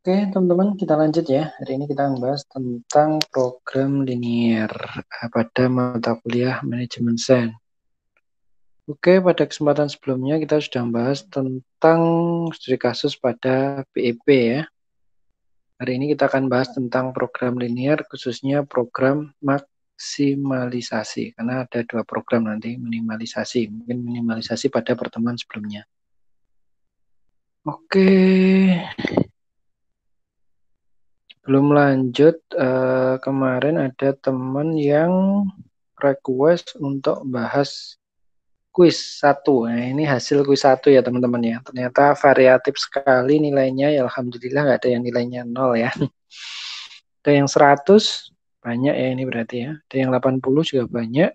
Oke, teman-teman, kita lanjut ya. Hari ini kita membahas tentang program linear pada mata kuliah manajemen sains. Oke, pada kesempatan sebelumnya kita sudah membahas tentang studi kasus pada PEP ya. Hari ini kita akan bahas tentang program linear, khususnya program maksimalisasi. Karena ada dua program nanti, minimalisasi. Mungkin minimalisasi pada pertemuan sebelumnya. Oke. Belum lanjut, kemarin ada teman yang request untuk bahas kuis 1. Nah, ini hasil kuis 1 ya teman-teman ya. Ternyata variatif sekali nilainya, ya alhamdulillah nggak ada yang nilainya 0 ya. Ada yang 100, banyak ya ini berarti ya. Ada yang 80 juga banyak.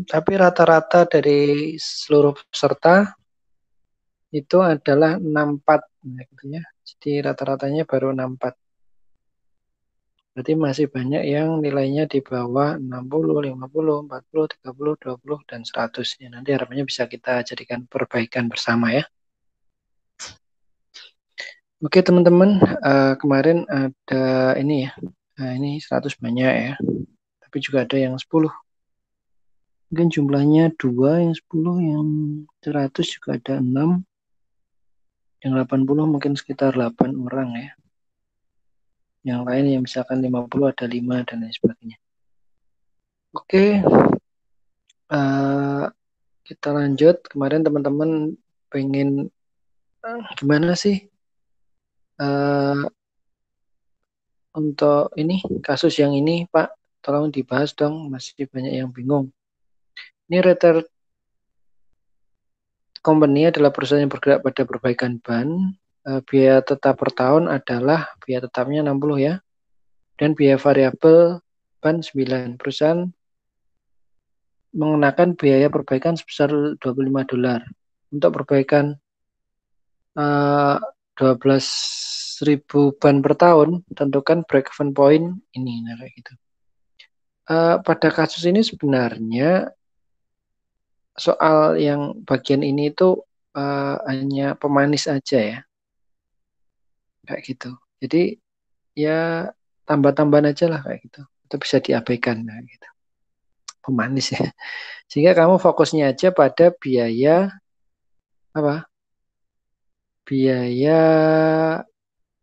Tapi rata-rata dari seluruh peserta itu adalah 64. Nah, gitu ya. Jadi rata-ratanya baru 64. Berarti masih banyak yang nilainya di bawah 60, 50, 40, 30, 20, dan 100. Ya, nanti harapannya bisa kita jadikan perbaikan bersama ya. Oke teman-teman, kemarin ada ini ya. Nah, ini 100 banyak ya. Tapi juga ada yang 10. Mungkin jumlahnya 2, yang 10, yang 100 juga ada 6. Yang 80 mungkin sekitar 8 orang ya. Yang lain yang misalkan 50 ada 5 dan lain sebagainya. Oke. Kita lanjut. Kemarin teman-teman pengen gimana sih untuk ini kasus yang ini Pak, tolong dibahas dong, masih banyak yang bingung. Ini Retail Company adalah perusahaan yang bergerak pada perbaikan ban. Biaya tetap per tahun adalah biaya tetapnya 60 ya, dan biaya variabel ban 9. Perusahaan mengenakan biaya perbaikan sebesar $25. Untuk perbaikan 12.000 ban per tahun, tentukan break-even point ini. Nah, kayak gitu. Pada kasus ini sebenarnya soal yang bagian ini itu hanya pemanis aja ya, kayak gitu. Jadi ya tambah-tambahan aja lah kayak gitu. Itu bisa diabaikan, nah, gitu. Pemanis ya. Sehingga kamu fokusnya aja pada biaya apa? Biaya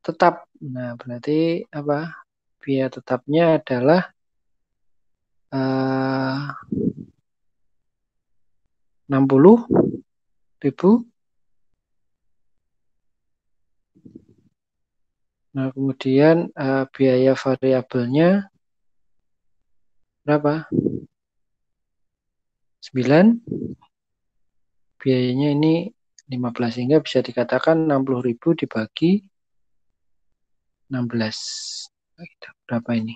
tetap. Nah, berarti apa? Biaya tetapnya adalah 60.000. Nah, kemudian biaya variabelnya berapa? 9. Biayanya ini 15, sehingga bisa dikatakan 60.000 dibagi 16. Gitu. Berapa ini?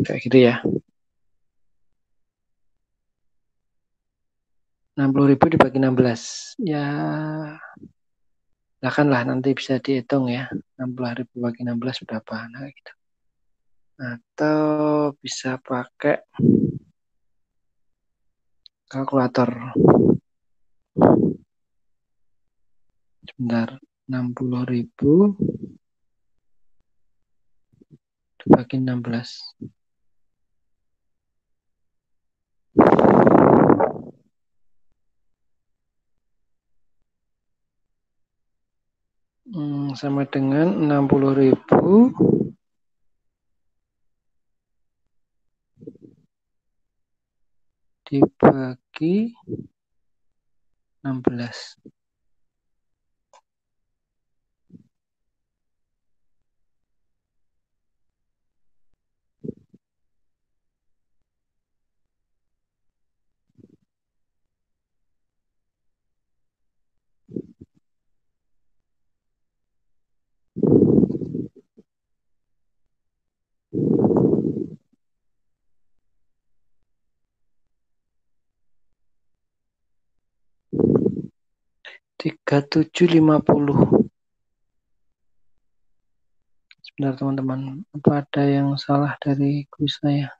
Kayak gitu ya. 60.000 dibagi 16. Ya, lah nanti bisa dihitung ya. 60.000 bagi 16 berapa? Nah, gitu. Atau bisa pakai kalkulator. Sebentar. 60.000 dibagi 16. Sama dengan 60.000 dibagi 16. Tiga 750. Sebentar teman-teman, apa ada yang salah dari kuis saya?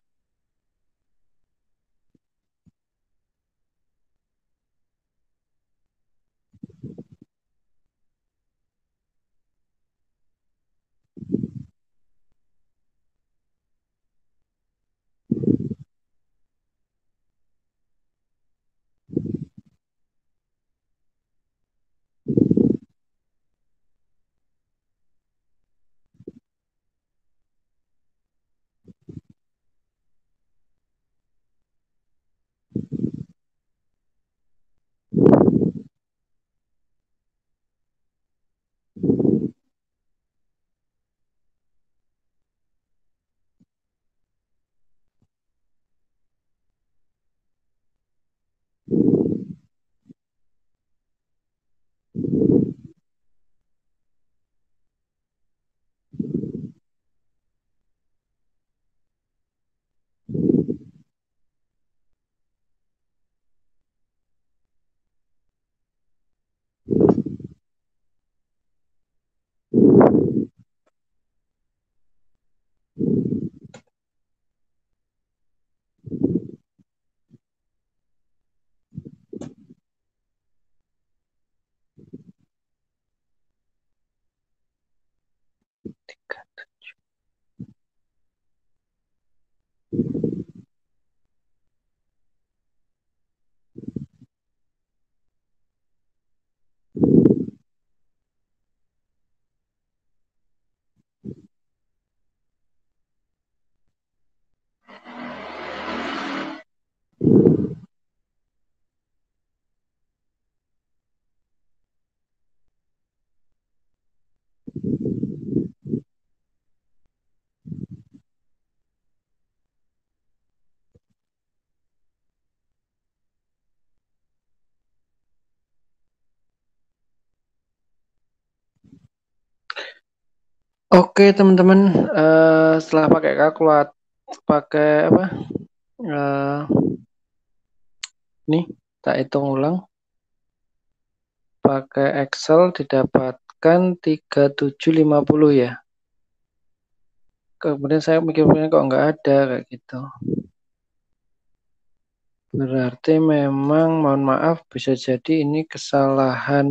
Oke teman-teman, setelah pakai kalkulator, pakai apa? Nih, tak hitung ulang. Pakai Excel didapatkan 3750 ya. Kemudian saya mikir-mikir kok nggak ada kayak gitu. Berarti memang mohon maaf bisa jadi ini kesalahan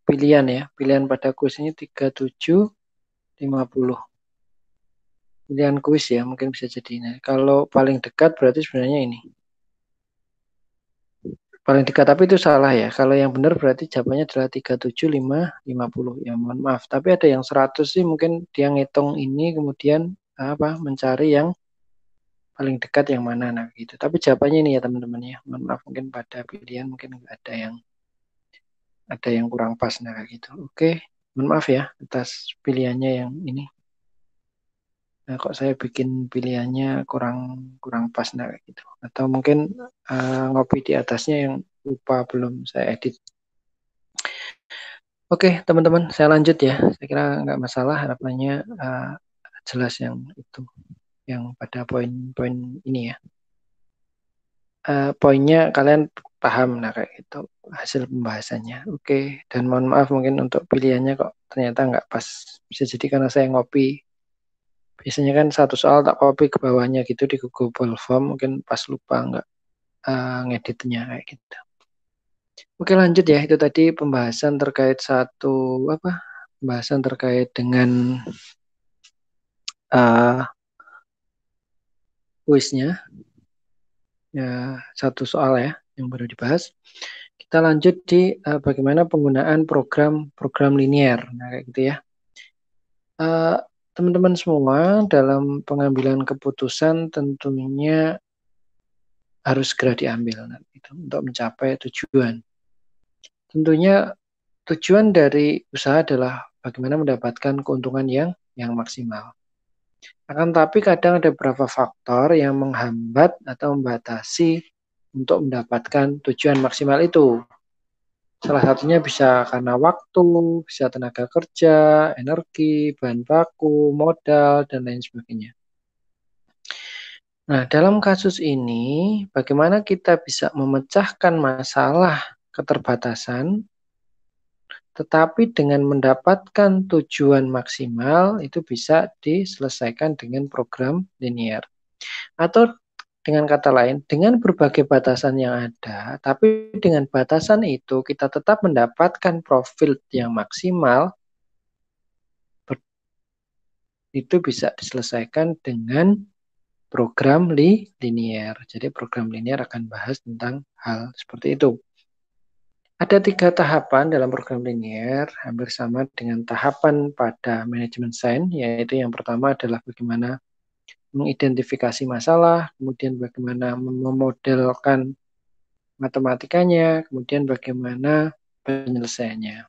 pilihan ya. Pilihan pada kuis ini 3750. Pilihan kuis ya mungkin bisa jadi ini. Kalau paling dekat berarti sebenarnya ini. Paling dekat tapi itu salah ya. Kalau yang benar berarti jawabannya adalah 37550. Ya mohon maaf. Tapi ada yang 100 sih mungkin dia ngitung ini kemudian apa mencari yang paling dekat yang mana nah gitu. Tapi jawabannya ini ya teman-teman ya. Mohon maaf mungkin pada pilihan mungkin ada yang kurang pas nah kayak gitu. Oke, mohon maaf ya atas pilihannya yang ini. Nah, kok saya bikin pilihannya kurang kurang pas nah kayak gitu. Atau mungkin ngopi di atasnya yang lupa belum saya edit. Oke, teman-teman, saya lanjut ya. Saya kira nggak masalah, harapannya jelas yang itu, yang pada poin-poin ini ya. Poinnya kalian paham, nah kayak gitu hasil pembahasannya. Oke, dan mohon maaf mungkin untuk pilihannya kok ternyata nggak pas. Bisa jadi karena saya ngopi. Biasanya kan satu soal tak copy ke bawahnya gitu di Google Form, mungkin pas lupa nggak ngeditnya kayak gitu. Oke lanjut ya, itu tadi pembahasan terkait satu apa? Pembahasan terkait dengan kuisnya. Ya, satu soal ya yang baru dibahas. Kita lanjut di bagaimana penggunaan program linier. Nah, kayak gitu ya. Eh, teman-teman semua dalam pengambilan keputusan tentunya harus segera diambil nah, gitu, untuk mencapai tujuan. Tentunya tujuan dari usaha adalah bagaimana mendapatkan keuntungan yang maksimal. Akan tapi kadang ada beberapa faktor yang menghambat atau membatasi untuk mendapatkan tujuan maksimal itu. Salah satunya bisa karena waktu, bisa tenaga kerja, energi, bahan baku, modal, dan lain sebagainya. Nah, dalam kasus ini, bagaimana kita bisa memecahkan masalah keterbatasan tetapi dengan mendapatkan tujuan maksimal itu bisa diselesaikan dengan program linear. Atau dengan kata lain, dengan berbagai batasan yang ada, tapi dengan batasan itu kita tetap mendapatkan profil yang maksimal, itu bisa diselesaikan dengan program linear. Jadi program linear akan bahas tentang hal seperti itu. Ada 3 tahapan dalam program linear, hampir sama dengan tahapan pada manajemen sains, yaitu yang pertama adalah bagaimana mengidentifikasi masalah, kemudian bagaimana memodelkan matematikanya, kemudian bagaimana penyelesaiannya.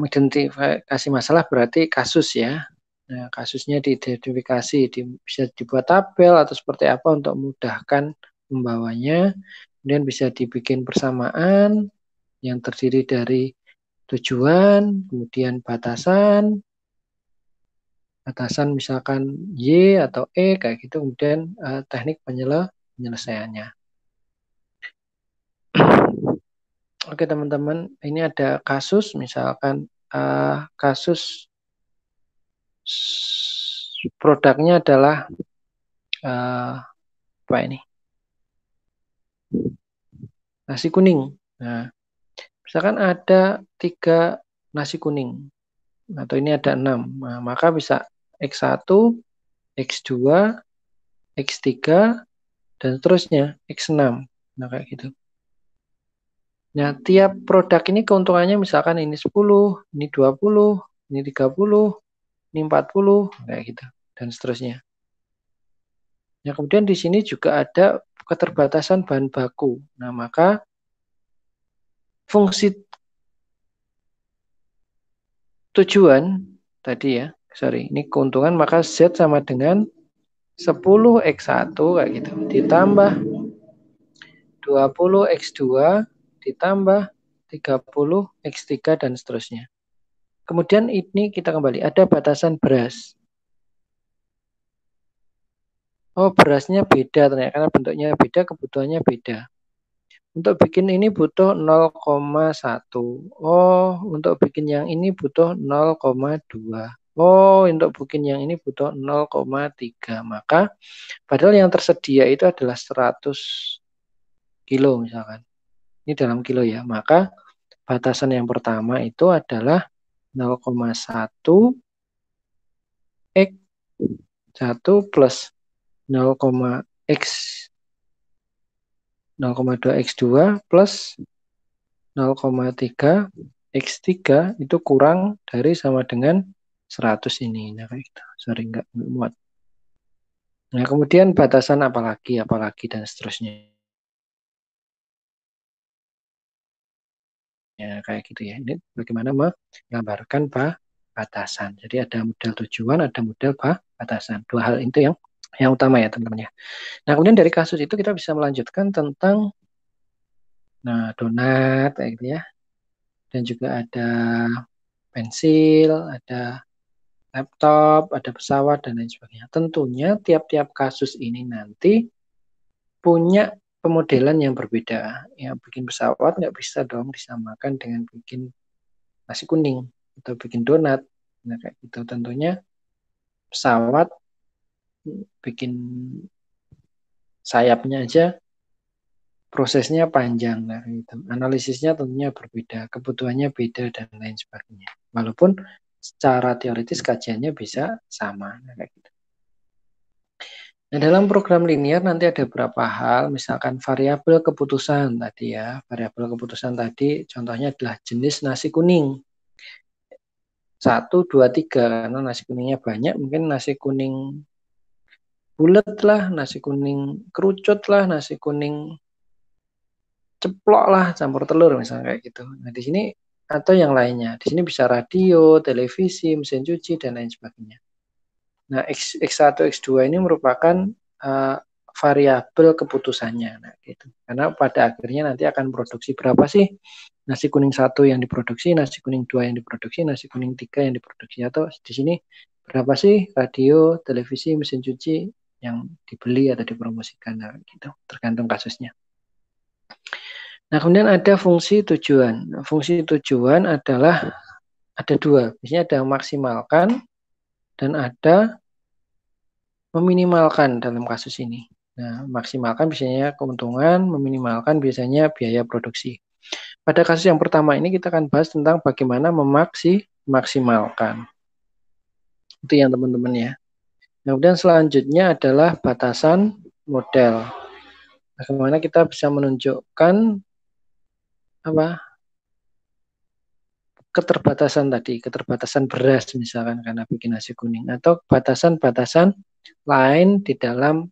Mengidentifikasi masalah berarti kasus ya. Nah, kasusnya diidentifikasi, bisa dibuat tabel atau seperti apa untuk memudahkan membawanya. Kemudian bisa dibikin persamaan yang terdiri dari tujuan, kemudian batasan, batasan misalkan Y atau E kayak gitu, kemudian teknik penyelesaiannya. Oke teman-teman, ini ada kasus misalkan kasus produknya adalah apa ini? Nasi kuning. Nah, misalkan ada 3 nasi kuning. atau ini ada 6. Nah, maka bisa X1, X2, X3, dan seterusnya, X6. Nah, kayak gitu. Nah, tiap produk ini keuntungannya misalkan ini 10, ini 20, ini 30, ini 40, kayak gitu, dan seterusnya. Nah, kemudian di sini juga ada keterbatasan bahan baku. Nah, maka fungsi tujuan tadi ya, sorry, ini keuntungan, maka Z sama dengan 10X1 kayak gitu, ditambah 20X2, ditambah 30X3, dan seterusnya. Kemudian ini kita kembali, ada batasan beras. Oh, berasnya beda ternyata, karena bentuknya beda, kebutuhannya beda. Untuk bikin ini butuh 0,1. Oh, untuk bikin yang ini butuh 0,2. Oh, untuk bikin yang ini butuh 0,3. Maka padahal yang tersedia itu adalah 100 kilo misalkan. Ini dalam kilo ya. Maka batasan yang pertama itu adalah 0,1 X1 plus 0,2 X2 plus 0,3 X3 itu kurang dari sama dengan 100 ini. Nah, kayak gitu. Sorry, nggak muat. Nah, kemudian batasan apalagi, dan seterusnya. Ya, kayak gitu ya. Ini bagaimana menggambarkan batasan. Jadi ada model tujuan, ada model batasan. Dua hal itu yang utama ya, teman-teman ya. Nah, kemudian dari kasus itu kita bisa melanjutkan tentang donat kayak gitu ya. Dan juga ada pensil, ada laptop, ada pesawat, dan lain sebagainya. Tentunya tiap-tiap kasus ini nanti punya pemodelan yang berbeda. Yang bikin pesawat nggak bisa dong disamakan dengan bikin nasi kuning atau bikin donat. Nah, kayak gitu. Tentunya pesawat bikin sayapnya aja prosesnya panjang. Nah, gitu. Analisisnya tentunya berbeda, kebutuhannya beda, dan lain sebagainya. Walaupun secara teoritis kajiannya bisa sama. Nah, kayak gitu. Nah, dalam program linear nanti ada beberapa hal, misalkan variabel keputusan tadi ya. Variabel keputusan tadi contohnya adalah jenis nasi kuning. 1, 2, 3, karena nasi kuningnya banyak, mungkin nasi kuning bulat lah, nasi kuning kerucut lah, nasi kuning ceplok lah, campur telur misalnya kayak gitu. Nah, di sini atau yang lainnya. Di sini bisa radio, televisi, mesin cuci, dan lain sebagainya. Nah, X1, X2 ini merupakan variabel keputusannya. Nah, gitu. Karena pada akhirnya nanti akan produksi berapa sih nasi kuning 1 yang diproduksi, nasi kuning 2 yang diproduksi, nasi kuning 3 yang diproduksi, atau di sini berapa sih radio, televisi, mesin cuci yang dibeli atau dipromosikan. Nah, gitu. Tergantung kasusnya. Nah, kemudian ada fungsi tujuan. Nah, fungsi tujuan adalah ada dua. Biasanya ada maksimalkan dan ada meminimalkan dalam kasus ini. Nah, maksimalkan biasanya keuntungan, meminimalkan biasanya biaya produksi. Pada kasus yang pertama ini kita akan bahas tentang bagaimana memaksimalkan. Itu yang teman-teman ya. Kemudian selanjutnya adalah batasan model. Bagaimana kita bisa menunjukkan keterbatasan tadi, keterbatasan beras misalkan karena bikin nasi kuning, atau batasan-batasan lain di dalam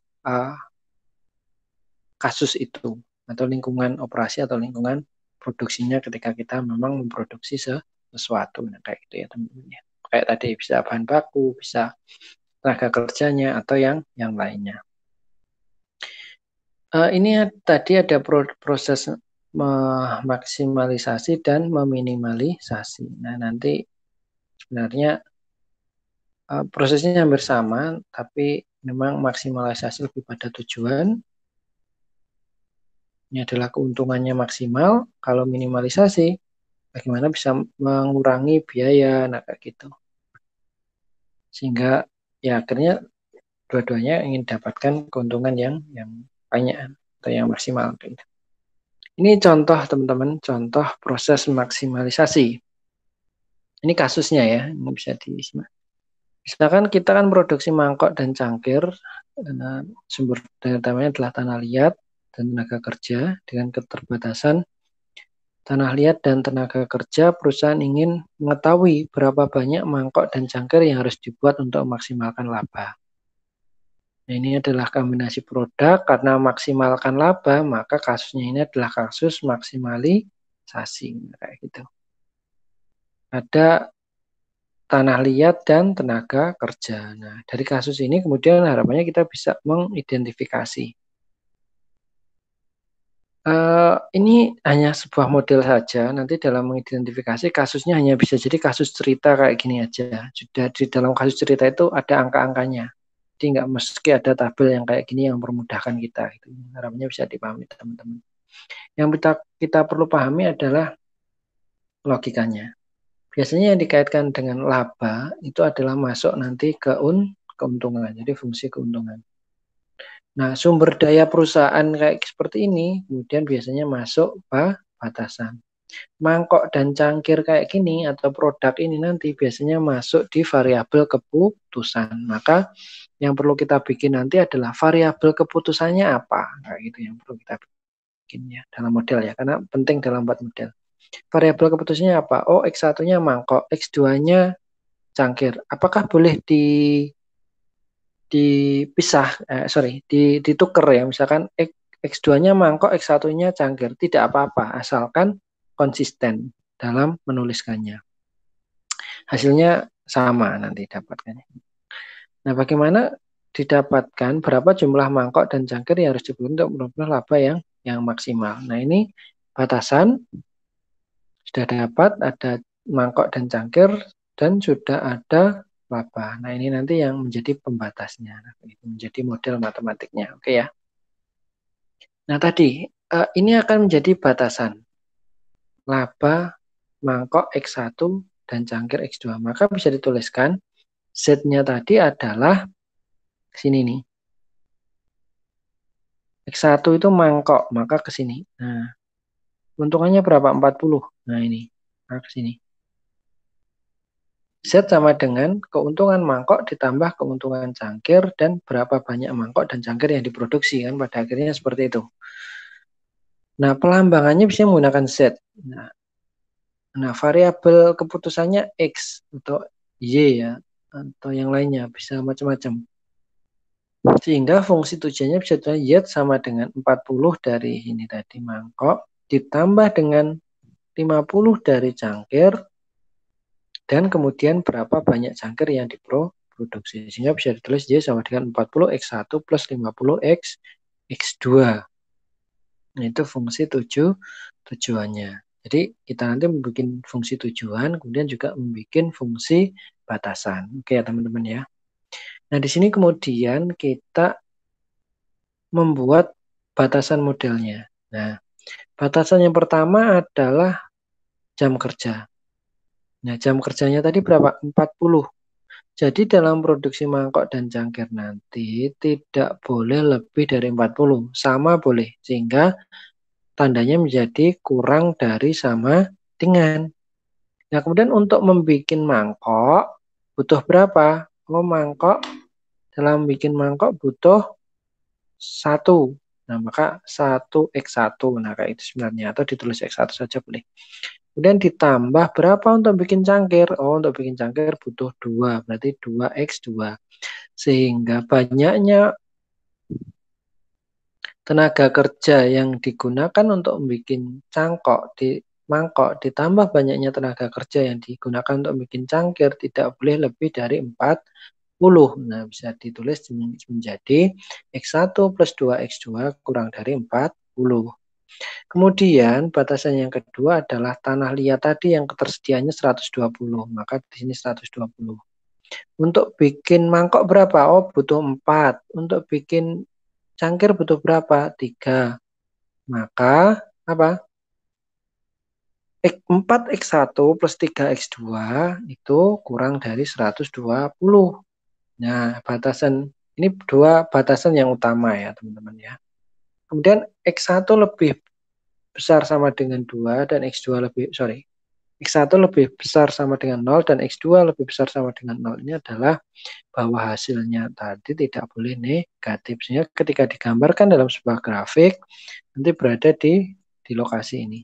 kasus itu, atau lingkungan operasi atau lingkungan produksinya ketika kita memang memproduksi sesuatu. Nah, kayak gitu ya teman-teman ya. Kayak tadi bisa bahan baku, bisa tenaga kerjanya, atau yang lainnya. Ini tadi ada proses memaksimalisasi dan meminimalisasi. Nah, nanti sebenarnya prosesnya hampir sama, tapi memang maksimalisasi lebih pada tujuan. Ini adalah keuntungannya maksimal. Kalau minimalisasi, bagaimana bisa mengurangi biaya, nah kayak gitu. Sehingga ya akhirnya dua-duanya ingin dapatkan keuntungan yang banyak atau yang maksimal. Gitu. Ini contoh teman-teman, contoh proses maksimalisasi. Ini kasusnya ya, ini bisa disimak. Misalkan kita kan produksi mangkok dan cangkir, sumber daya utamanya adalah tanah liat dan tenaga kerja. Dengan keterbatasan tanah liat dan tenaga kerja, perusahaan ingin mengetahui berapa banyak mangkok dan cangkir yang harus dibuat untuk memaksimalkan laba. Nah, ini adalah kombinasi produk, karena maksimalkan laba, maka kasusnya ini adalah kasus maksimalisasi. Kayak gitu. Ada tanah liat dan tenaga kerja. Nah, dari kasus ini kemudian harapannya kita bisa mengidentifikasi. Ini hanya sebuah model saja. Nanti dalam mengidentifikasi kasusnya hanya bisa jadi kasus cerita kayak gini aja. Sudah di dalam kasus cerita itu ada angka-angkanya. Jadi nggak mesti ada tabel yang kayak gini yang memudahkan kita. Gitu. Harapannya bisa dipahami teman-teman. Yang kita perlu pahami adalah logikanya. Biasanya yang dikaitkan dengan laba itu adalah masuk nanti ke keuntungan. Jadi fungsi keuntungan. Nah, sumber daya perusahaan kayak seperti ini kemudian biasanya masuk batasan. Mangkok dan cangkir kayak gini atau produk ini nanti biasanya masuk di variabel keputusan. Maka yang perlu kita bikin nanti adalah variabel keputusannya apa. Kayak gitu yang perlu kita bikin ya dalam model ya, karena penting dalam buat model. Variabel keputusannya apa? Oh, X1-nya mangkok, X2-nya cangkir. Apakah boleh dipisah, ditukar ya, misalkan X2-nya mangkok, X1-nya cangkir, tidak apa-apa, asalkan konsisten dalam menuliskannya. Hasilnya sama nanti dapatkannya. Nah, bagaimana didapatkan berapa jumlah mangkok dan cangkir yang harus dibeli untuk memperoleh laba yang maksimal. Nah, ini batasan sudah dapat, ada mangkok dan cangkir, dan sudah ada laba. Nah, ini nanti yang menjadi pembatasnya. Itu menjadi model matematiknya. Oke ya. Nah, tadi ini akan menjadi batasan. Laba mangkok X1 dan cangkir X2. Maka bisa dituliskan Z-nya tadi adalah sini nih. X1 itu mangkok, maka ke sini. Nah, untungannya berapa? 40. Nah, ini. Nah, ke sini. Z sama dengan keuntungan mangkok ditambah keuntungan cangkir dan berapa banyak mangkok dan cangkir yang diproduksi, kan pada akhirnya seperti itu. Nah, pelambangannya bisa menggunakan Z. Nah, variabel keputusannya X atau Y ya, atau yang lainnya, bisa macam-macam. Sehingga fungsi tujuannya bisa Y sama dengan 40 dari ini tadi mangkok ditambah dengan 50 dari cangkir, dan kemudian berapa banyak cangkir yang diproduksi. Sehingga bisa ditulis Y sama dengan 40 X1 plus 50 X2. Nah, itu fungsi tujuannya. Jadi kita nanti membuat fungsi tujuan, kemudian juga membuat fungsi batasan. Oke ya teman-teman ya. Nah, di sini kemudian kita membuat batasan modelnya. Nah, batasan yang pertama adalah jam kerja. Nah, jam kerjanya tadi berapa? 40. Jadi dalam produksi mangkok dan cangkir nanti tidak boleh lebih dari 40. Sama boleh. Sehingga tandanya menjadi kurang dari sama dengan. Nah, kemudian untuk membuat mangkok butuh berapa? Oh, mangkok, dalam bikin mangkok butuh 1. Nah, maka 1x1. Nah, kayak itu sebenarnya. Atau ditulis X1 saja boleh. Kemudian ditambah berapa untuk bikin cangkir? Oh, untuk bikin cangkir butuh 2. Berarti 2x2. Sehingga banyaknya tenaga kerja yang digunakan untuk membuat mangkok ditambah banyaknya tenaga kerja yang digunakan untuk bikin cangkir tidak boleh lebih dari 40. Nah, bisa ditulis menjadi X1 plus 2X2 kurang dari 40. Kemudian batasan yang kedua adalah tanah liat tadi yang ketersediaannya 120. Maka di sini 120. Untuk bikin mangkok berapa? Oh, butuh 4. Untuk bikin cangkir butuh berapa? 3. Maka apa? 4x1 plus 3x2 itu kurang dari 120. Nah, batasan ini dua batasan yang utama ya, teman-teman ya. Kemudian X1 lebih besar sama dengan 2 dan X2 lebih, X1 lebih besar sama dengan 0 dan X2 lebih besar sama dengan 0. Ini adalah bahwa hasilnya tadi tidak boleh negatif. Sehingga ketika digambarkan dalam sebuah grafik, nanti berada di lokasi ini.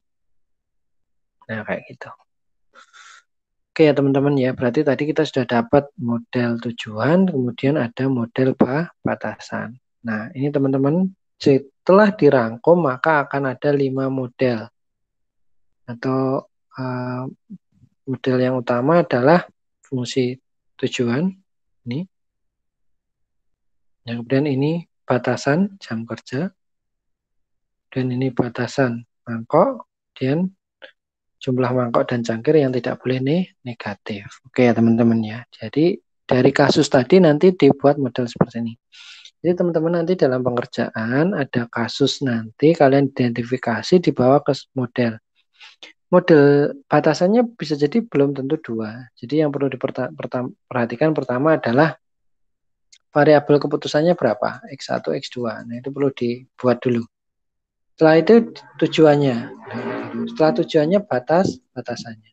Nah, kayak gitu. Oke ya teman-teman ya, berarti tadi kita sudah dapat model tujuan, kemudian ada model batasan. Nah, ini teman-teman, setelah dirangkum maka akan ada 5 model. Atau model yang utama adalah fungsi tujuan, ini. Yang kemudian ini batasan jam kerja, dan ini batasan mangkok, kemudian jumlah mangkok dan cangkir yang tidak boleh negatif. Oke ya teman-teman ya. Jadi dari kasus tadi nanti dibuat model seperti ini. Jadi teman-teman nanti dalam pengerjaan ada kasus nanti kalian identifikasi dibawa ke model. Model batasannya bisa jadi belum tentu 2. Jadi yang perlu diperhatikan pertama adalah variabel keputusannya berapa? X1, X2. Nah itu perlu dibuat dulu. Setelah itu tujuannya. Setelah tujuannya batasannya.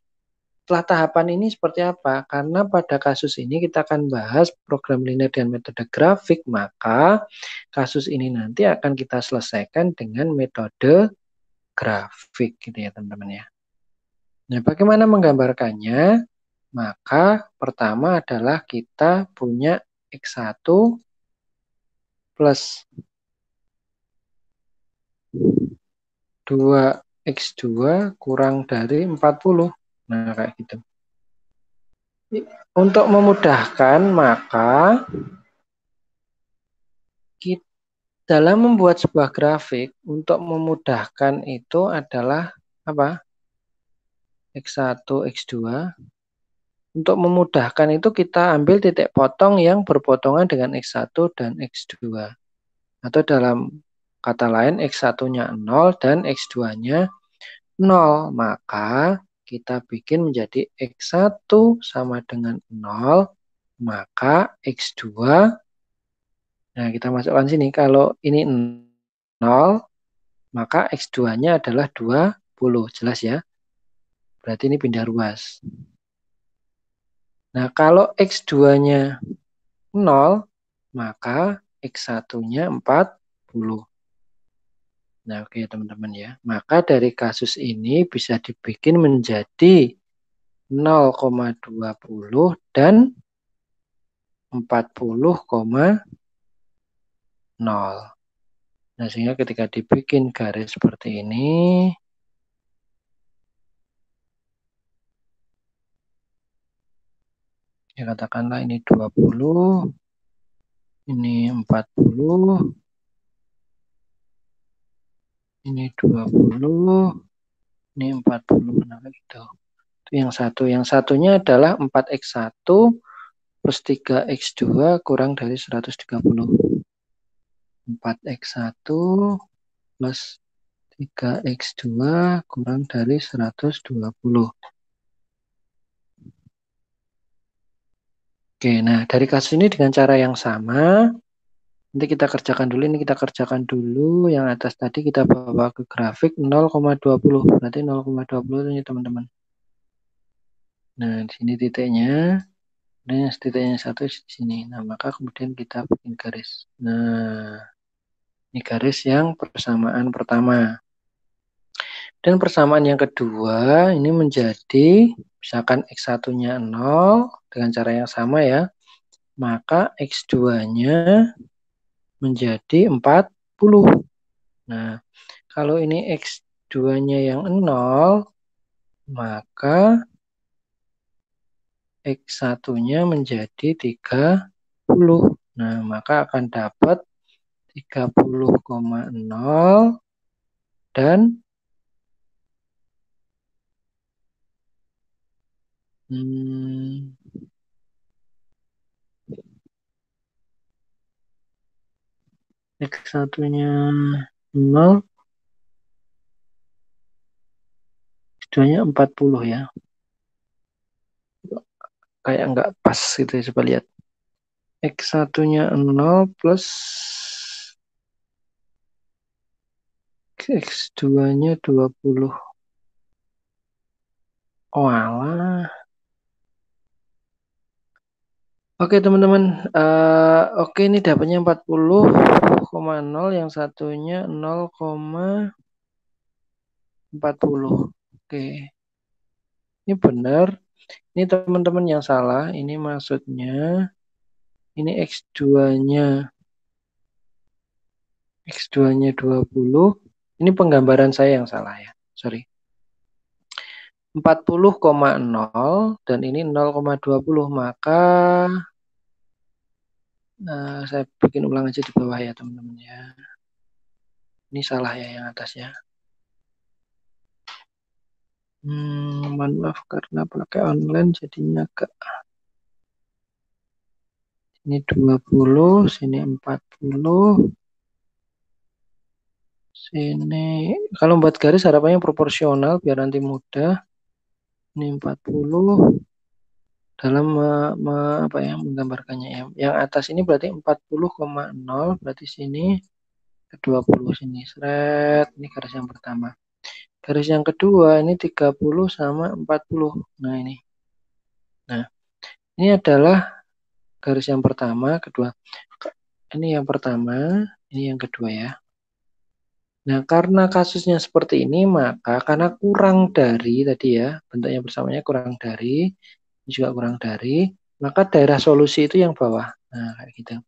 Setelah tahapan ini seperti apa? Karena pada kasus ini kita akan bahas program linear dan metode grafik, maka kasus ini nanti akan kita selesaikan dengan metode grafik gitu ya teman-teman ya. Nah, bagaimana menggambarkannya? Maka pertama adalah kita punya X1 plus 2X2 kurang dari 40. Nah, kayak gitu. Untuk memudahkan, maka kita dalam membuat sebuah grafik, untuk memudahkan itu adalah apa? X1, X2. Untuk memudahkan itu kita ambil titik potong yang berpotongan dengan X1 dan X2. Atau dalam kata lain X1-nya 0 dan X2-nya 0. Maka kita bikin menjadi X1 sama dengan 0, maka X2, nah kita masukkan sini, kalau ini 0, maka X2-nya adalah 20. Jelas ya? Berarti ini pindah ruas. Nah, kalau X2-nya 0, maka X1-nya 40. Nah, oke teman-teman ya. Maka dari kasus ini bisa dibikin menjadi 0,20 dan 40,0. Nah, sehingga ketika dibikin garis seperti ini, ya katakanlah ini 20, ini 40, ini 20, ini 40. Nah, gitu. Itu yang satu. Yang satunya adalah 4X1 plus 3X2 kurang dari 130. 4X1 plus 3X2 kurang dari 120. Oke, nah dari kasus ini dengan cara yang sama, nanti kita kerjakan dulu, ini kita kerjakan dulu, yang atas tadi kita bawa ke grafik 0,20, berarti 0,20 ini teman-teman. Nah, di sini titiknya, dan titiknya satu di sini. Nah, maka kemudian kita bikin garis. Nah, ini garis yang persamaan pertama. Dan persamaan yang kedua ini menjadi, misalkan X1-nya 0 dengan cara yang sama ya, maka X2-nya menjadi 40. Nah, kalau ini X2-nya yang 0, maka X1-nya menjadi 30. Nah, maka akan dapat 30,0 dan X1-nya 0, X2-nya 40 ya. Kayak nggak pas gitu ya, coba lihat. X1-nya 0 plus X2-nya 20. Oh alah. Oke teman-teman, oke ini dapatnya 40,0, yang satunya 0,40. Oke, ini benar. Ini teman-teman yang salah. Ini maksudnya, ini X2-nya. X2-nya 20. Ini penggambaran saya yang salah ya. Sorry. 40,0 dan ini 0,20. Maka saya bikin ulang aja di bawah ya teman-teman ya. Ini salah ya yang atas ya. Mohon maaf karena pakai online jadinya agak. Ini 20, sini 40. Sini kalau buat garis harapannya proporsional biar nanti mudah. Ini 40 dalam apa ya menggambarkannya ya. Yang atas ini berarti 40,0, berarti sini ke 20 sini. Seret, ini garis yang pertama. Garis yang kedua ini 30 sama 40. Nah, ini. Nah, ini adalah garis yang pertama, kedua. Ini yang pertama, ini yang kedua ya. Nah, karena kasusnya seperti ini, maka karena kurang dari tadi ya, bentuknya bersamanya kurang dari, ini juga kurang dari, maka daerah solusi itu yang bawah. Nah, kayak gitu.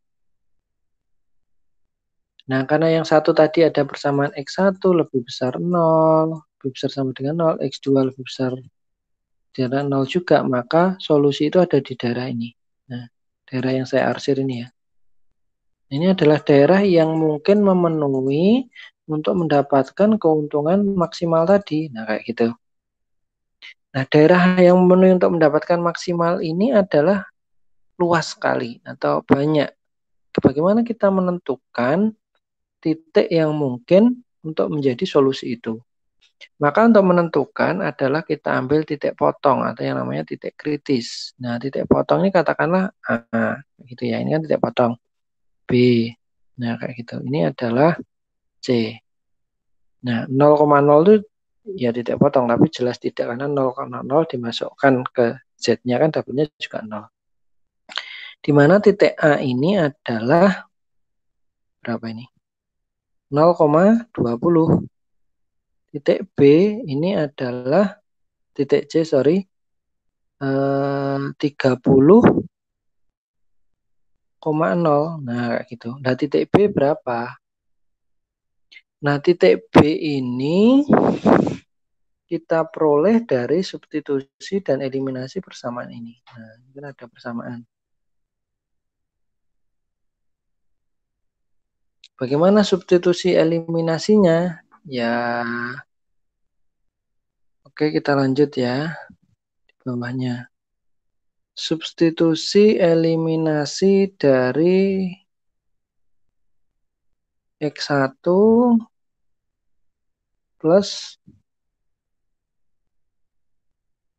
Nah, karena yang satu tadi ada persamaan X1 lebih besar 0, lebih besar sama dengan 0, X2 lebih besar daerah 0 juga, maka solusi itu ada di daerah ini. Nah, daerah yang saya arsir ini ya. Ini adalah daerah yang mungkin memenuhi untuk mendapatkan keuntungan maksimal tadi. Nah, kayak gitu. Nah, daerah yang memenuhi untuk mendapatkan maksimal ini adalah luas sekali atau banyak. Bagaimana kita menentukan titik yang mungkin untuk menjadi solusi itu? Maka untuk menentukan adalah kita ambil titik potong atau yang namanya titik kritis. Nah, titik potong ini katakanlah A, gitu ya. Ini kan titik potong. B. Nah, kayak gitu. Ini adalah C. Nah, 0,0 itu ya titik potong, tapi jelas tidak karena 0,0 dimasukkan ke Z-nya kan dapatnya juga 0. Di mana titik A ini adalah berapa ini? 0,20. Titik B ini adalah titik C, sorry, 30,0. Nah, kayak gitu. Nah, titik B berapa? Nah, titik B ini kita peroleh dari substitusi dan eliminasi persamaan ini. Nah, ini kan ada persamaan. Bagaimana substitusi eliminasinya? Ya, oke kita lanjut ya di bawahnya. Substitusi eliminasi dari X1 plus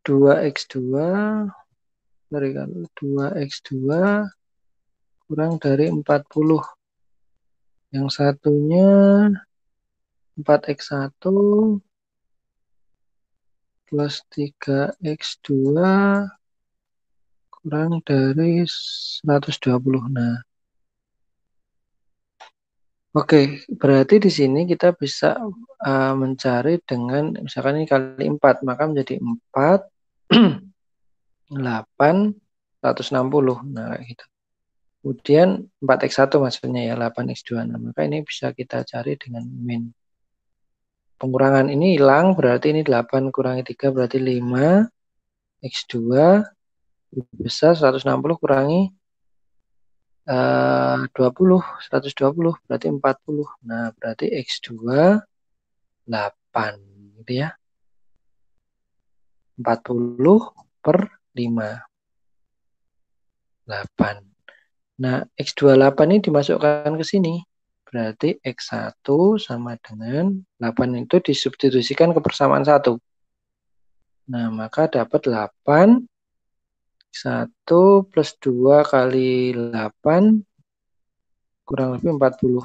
2X2 dari 2X2 kurang dari 40. Yang satunya 4X1 plus 3X2 kurang dari 120. Nah, oke, berarti di sini kita bisa mencari dengan misalkan ini kali 4, maka menjadi 4, 8, 160. Nah, kayak gitu. Kemudian 4X1 maksudnya ya, 8X2. Nah, maka ini bisa kita cari dengan min. Pengurangan ini hilang, berarti ini 8 kurangi 3 berarti 5. X2 lebih besar 160 kurangi 20, 120 berarti 40. Nah, berarti X2 8 gitu ya. 40 per 5. 8. Nah, X28 ini dimasukkan ke sini. Berarti X1 sama dengan 8 itu disubstitusikan ke persamaan 1. Nah, maka dapat 8. 1 plus 2 kali 8 kurang lebih 40.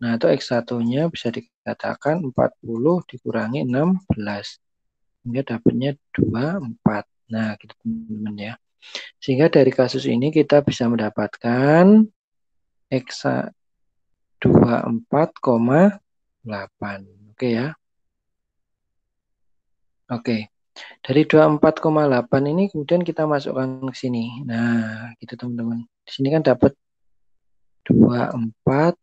Nah, itu X1-nya bisa dikatakan 40 dikurangi 16. Sehingga dapatnya 24. Nah, gitu teman-teman ya. Sehingga dari kasus ini kita bisa mendapatkan X 24,8. Oke ya. Oke. Dari 24,8 ini kemudian kita masukkan ke sini. Nah, gitu teman-teman. Di sini kan dapat 24,8.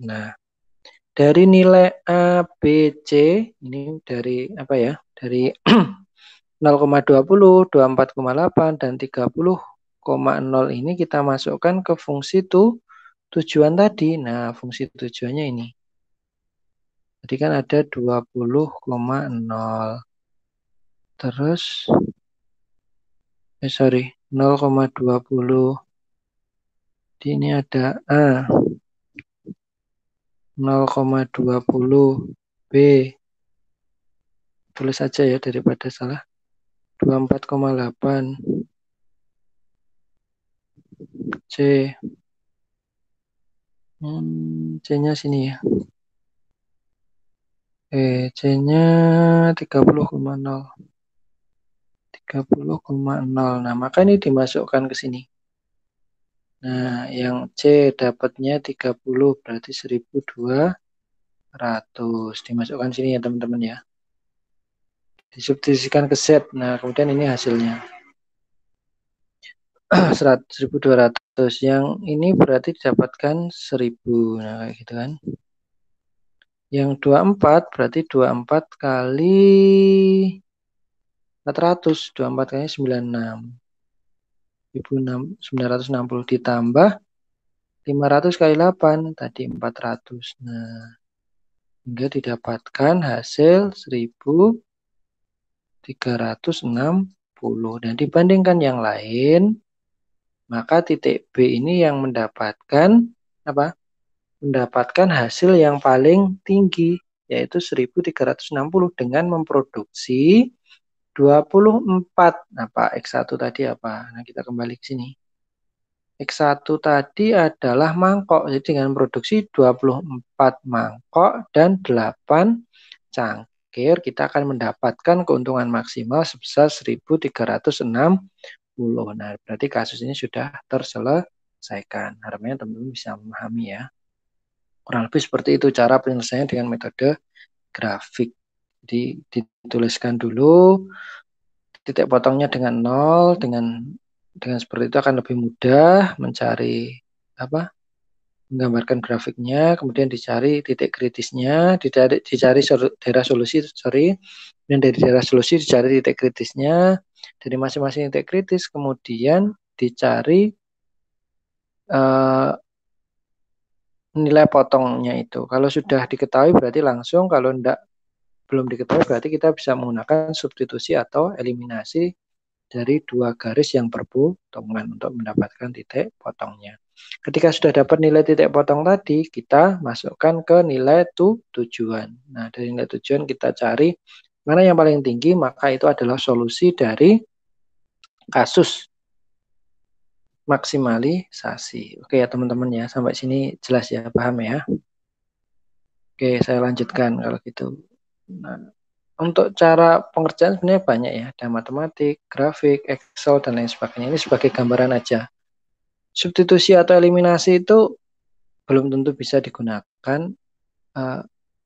Nah, dari nilai A, B, C, ini dari apa ya? Dari 0,20, 24,8, dan 30,0 ini kita masukkan ke fungsi tujuan tadi. Nah, fungsi tujuannya ini. Jadi kan ada 20,0. Terus, sorry, 0,20. Di ini ada A, 0,20 B. Tulis saja ya daripada salah. 24,8 C. C-nya sini ya. C-nya 30,0. 30,0. Nah, maka ini dimasukkan ke sini. Nah, yang C dapatnya 30, berarti 1.200. Dimasukkan sini ya, teman-teman ya. Disubstitusikan ke Z. Nah, kemudian ini hasilnya. 1.200. Yang ini berarti didapatkan 1.000. Nah, kayak gitu kan. Yang 24 berarti 24 kali 400. 24 kali 96. 1.960 ditambah 500 kali 8 tadi 400. Nah, hingga didapatkan hasil 1.360. Dan dibandingkan yang lain, maka titik B ini yang mendapatkan apa? Mendapatkan hasil yang paling tinggi, yaitu 1.360 dengan memproduksi 24. Apa X1 tadi apa? Nah, kita kembali ke sini. X1 tadi adalah mangkok. Jadi dengan produksi 24 mangkok dan 8 cangkir, kita akan mendapatkan keuntungan maksimal sebesar 1.360. Nah, berarti kasus ini sudah terselesaikan. Harapannya teman-teman bisa memahami ya. Kurang lebih seperti itu cara penyelesaiannya dengan metode grafik. Jadi dituliskan dulu titik potongnya dengan 0, dengan seperti itu akan lebih mudah mencari apa? Menggambarkan grafiknya, kemudian dicari titik kritisnya, dicari daerah solusi, dan dari daerah solusi dicari titik kritisnya, dari masing-masing titik kritis, kemudian dicari nilai potongnya itu. Kalau sudah diketahui berarti langsung, kalau belum diketahui berarti kita bisa menggunakan substitusi atau eliminasi dari dua garis yang berpotongan untuk mendapatkan titik potongnya. Ketika sudah dapat nilai titik potong tadi, kita masukkan ke nilai tujuan. Nah, dari nilai tujuan kita cari mana yang paling tinggi, maka itu adalah solusi dari kasus maksimalisasi. Oke ya teman-teman ya, sampai sini jelas ya, paham ya? Oke, saya lanjutkan kalau gitu. Nah, untuk cara pengerjaan sebenarnya banyak ya, ada matematik, grafik, Excel, dan lain sebagainya. Ini sebagai gambaran aja. Substitusi atau eliminasi itu belum tentu bisa digunakan.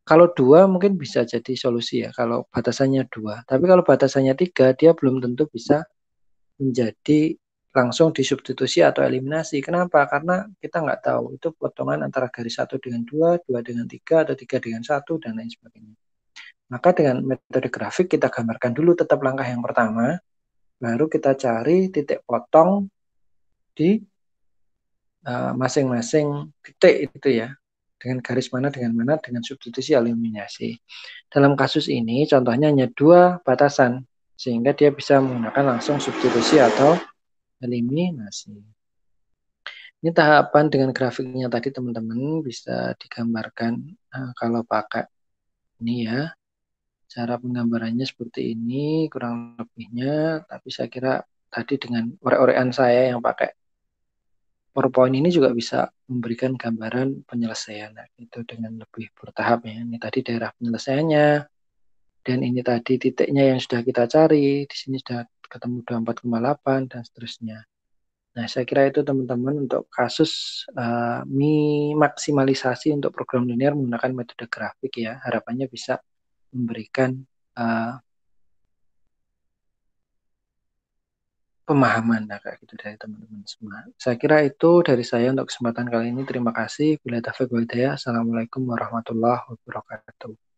Kalau dua mungkin bisa jadi solusi ya, kalau batasannya dua. Tapi kalau batasannya tiga, dia belum tentu bisa menjadi langsung disubstitusi atau eliminasi. Kenapa? Karena kita nggak tahu itu potongan antara garis 1 dengan 2, 2 dengan 3, atau 3 dengan 1, dan lain sebagainya. Maka dengan metode grafik kita gambarkan dulu tetap langkah yang pertama, baru kita cari titik potong di masing-masing titik itu ya. Dengan garis mana, dengan substitusi eliminasi. Dalam kasus ini contohnya hanya dua batasan, sehingga dia bisa menggunakan langsung substitusi atau eliminasi. Ini tahapan dengan grafiknya tadi teman-teman bisa digambarkan kalau pakai ini ya. Cara penggambarannya seperti ini kurang lebihnya, tapi saya kira tadi dengan orek-orekan saya yang pakai PowerPoint ini juga bisa memberikan gambaran penyelesaian itu dengan lebih bertahap ya. Ini tadi daerah penyelesaiannya, dan ini tadi titiknya yang sudah kita cari, di sini sudah ketemu 24,8 dan seterusnya. Nah, saya kira itu teman-teman untuk kasus maksimalisasi untuk program linear menggunakan metode grafik ya. Harapannya bisa memberikan uh, pemahaman nah, kayak gitu dari teman-teman semua. Saya kira itu dari saya untuk kesempatan kali ini. Terima kasih. Bila taufiq wal hidayah. Assalamualaikum warahmatullahi wabarakatuh.